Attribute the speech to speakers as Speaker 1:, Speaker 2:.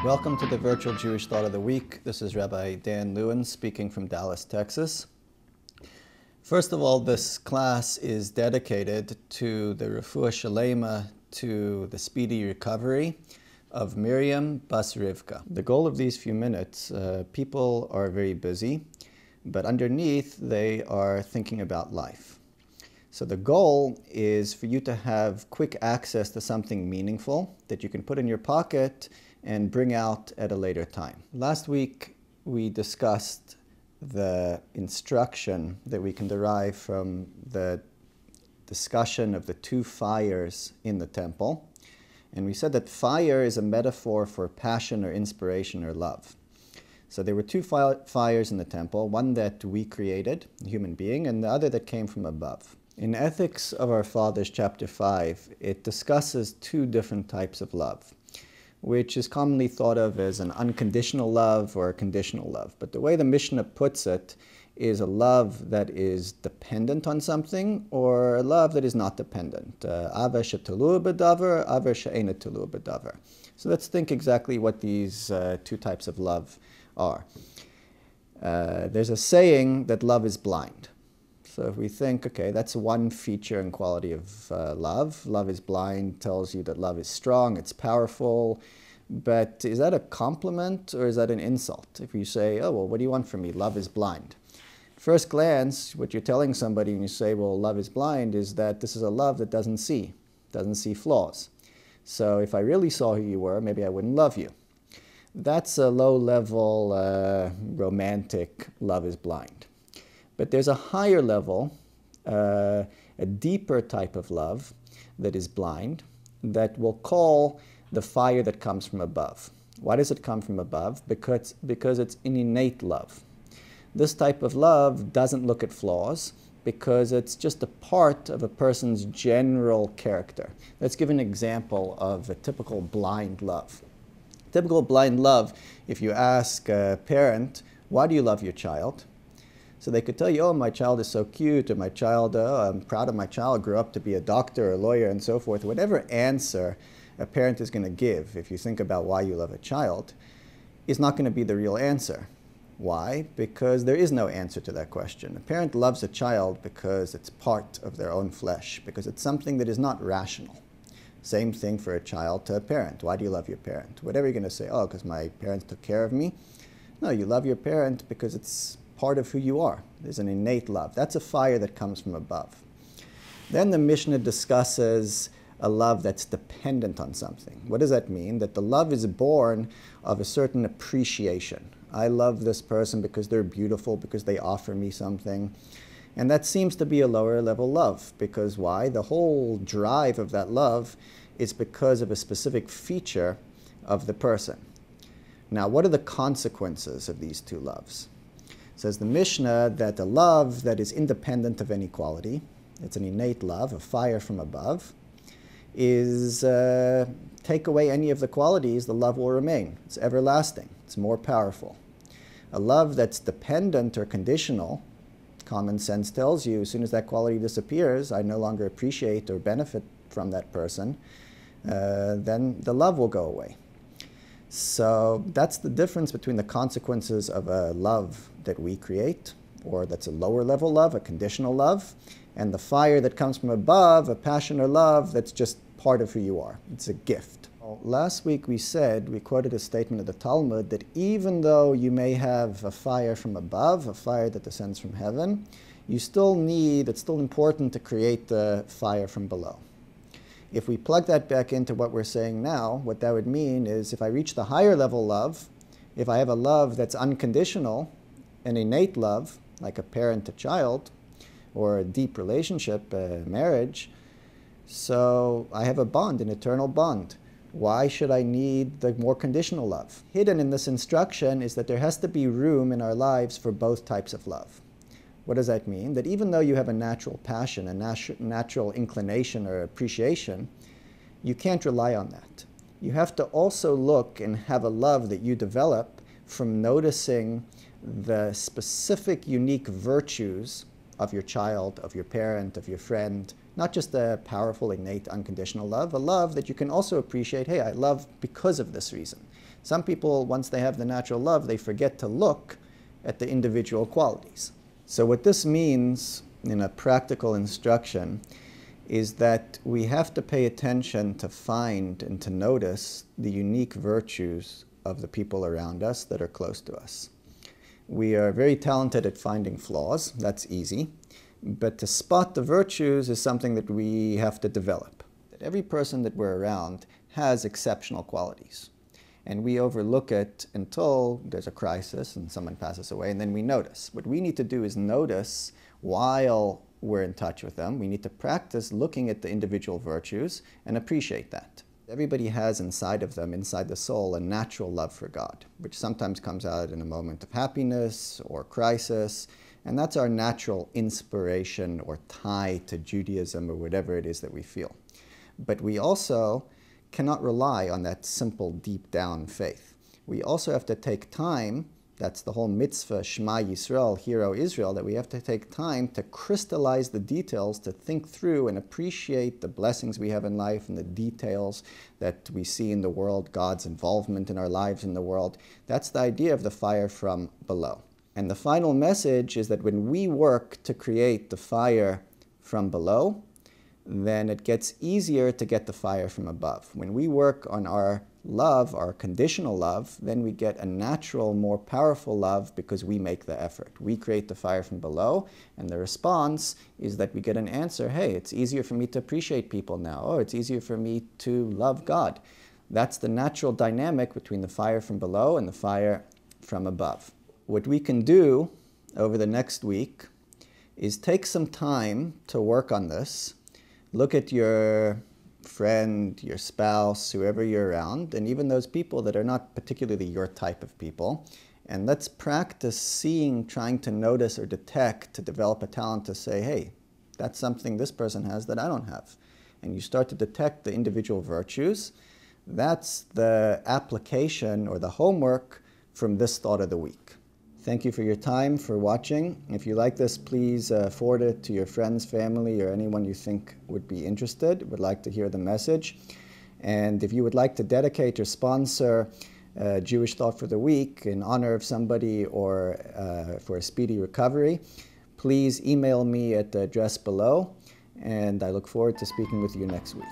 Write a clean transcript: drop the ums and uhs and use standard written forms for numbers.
Speaker 1: Welcome to the Virtual Jewish Thought of the Week. This is Rabbi Dan Lewin speaking from Dallas, Texas. First of all, this class is dedicated to the Refuah Shalema, to the speedy recovery of Miriam Bas Rivka. The goal of these few minutes, people are very busy, but underneath they are thinking about life. So the goal is for you to have quick access to something meaningful that you can put in your pocket and bring out at a later time. Last week we discussed the instruction that we can derive from the discussion of the two fires in the temple. And we said that fire is a metaphor for passion or inspiration or love. So there were two fires in the temple, one that we created, a human being, and the other that came from above. In Ethics of Our Fathers, chapter 5, it discusses two different types of love, which is commonly thought of as an unconditional love or a conditional love. But the way the Mishnah puts it is a love that is dependent on something or a love that is not dependent. Ava she'talua b'davar, ava she'ena talua b'davar. So let's think exactly what these two types of love are. There's a saying that love is blind. So if we think, okay, that's one feature and quality of love. Love is blind tells you that love is strong, it's powerful. But is that a compliment or is that an insult? If you say, oh, well, what do you want from me? Love is blind. First glance, what you're telling somebody when you say, well, love is blind, is that this is a love that doesn't see flaws. So if I really saw who you were, maybe I wouldn't love you. That's a low-level romantic love is blind. But there's a higher level, a deeper type of love that is blind, that we'll call the fire that comes from above. Why does it come from above? Because it's an innate love. This type of love doesn't look at flaws because it's just a part of a person's general character. Let's give an example of a typical blind love. Typical blind love, if you ask a parent, why do you love your child? So they could tell you, oh, my child is so cute, or my child, I'm proud of my child, grew up to be a doctor or a lawyer and so forth. Whatever answer a parent is going to give, if you think about why you love a child, is not going to be the real answer. Why? Because there is no answer to that question. A parent loves a child because it's part of their own flesh, because it's something that is not rational. Same thing for a child to a parent. Why do you love your parent? Whatever you're going to say, oh, because my parents took care of me. No, you love your parent because it's part of who you are. There's an innate love. That's a fire that comes from above. Then the Mishnah discusses a love that's dependent on something. What does that mean? That the love is born of a certain appreciation. I love this person because they're beautiful, because they offer me something. And that seems to be a lower level love. Because why? The whole drive of that love is because of a specific feature of the person. Now, what are the consequences of these two loves? Says the Mishnah that a love that is independent of any quality, it's an innate love, a fire from above, is take away any of the qualities, the love will remain. It's everlasting. It's more powerful. A love that's dependent or conditional, common sense tells you as soon as that quality disappears, I no longer appreciate or benefit from that person, then the love will go away. So that's the difference between the consequences of a love that we create, or that's a lower level love, a conditional love, and the fire that comes from above, a passion or love that's just part of who you are. It's a gift. Well, last week we quoted a statement of the Talmud that even though you may have a fire from above, a fire that descends from heaven, it's still important to create the fire from below. If we plug that back into what we're saying now, what that would mean is if I reach the higher level love, if I have a love that's unconditional, an innate love, like a parent to child, or a deep relationship, a marriage, so I have a bond, an eternal bond. Why should I need the more conditional love? Hidden in this instruction is that there has to be room in our lives for both types of love. What does that mean? That even though you have a natural passion, a natural inclination or appreciation, you can't rely on that. You have to also look and have a love that you develop from noticing the specific unique virtues of your child, of your parent, of your friend, not just a powerful, innate, unconditional love, a love that you can also appreciate, hey, I love because of this reason. Some people, once they have the natural love, they forget to look at the individual qualities. So what this means in a practical instruction is that we have to pay attention to find and to notice the unique virtues of the people around us that are close to us. We are very talented at finding flaws, that's easy, but to spot the virtues is something that we have to develop. That every person that we're around has exceptional qualities, and we overlook it until there's a crisis and someone passes away, and then we notice. What we need to do is notice while we're in touch with them. We need to practice looking at the individual virtues and appreciate that. Everybody has inside of them, inside the soul, a natural love for God, which sometimes comes out in a moment of happiness or crisis, and that's our natural inspiration or tie to Judaism or whatever it is that we feel. But we also cannot rely on that simple, deep down faith. We also have to take time. That's the whole mitzvah, Shema Yisrael, Hear O Israel, that we have to take time to crystallize the details, to think through and appreciate the blessings we have in life and the details that we see in the world, God's involvement in our lives in the world. That's the idea of the fire from below. And the final message is that when we work to create the fire from below, then it gets easier to get the fire from above. When we work on our love, our conditional love, then we get a natural, more powerful love because we make the effort. We create the fire from below, and the response is that we get an answer, hey, it's easier for me to appreciate people now. Oh, it's easier for me to love God. That's the natural dynamic between the fire from below and the fire from above. What we can do over the next week is take some time to work on this. Look at your friend, your spouse, whoever you're around, and even those people that are not particularly your type of people. And let's practice seeing, trying to notice or detect, to develop a talent to say, hey, that's something this person has that I don't have. And you start to detect the individual virtues. That's the application or the homework from this thought of the week. Thank you for your time, for watching. If you like this, please forward it to your friends, family, or anyone you think would be interested, would like to hear the message. And if you would like to dedicate or sponsor Jewish Thought for the Week in honor of somebody or for a speedy recovery, please email me at the address below, and I look forward to speaking with you next week.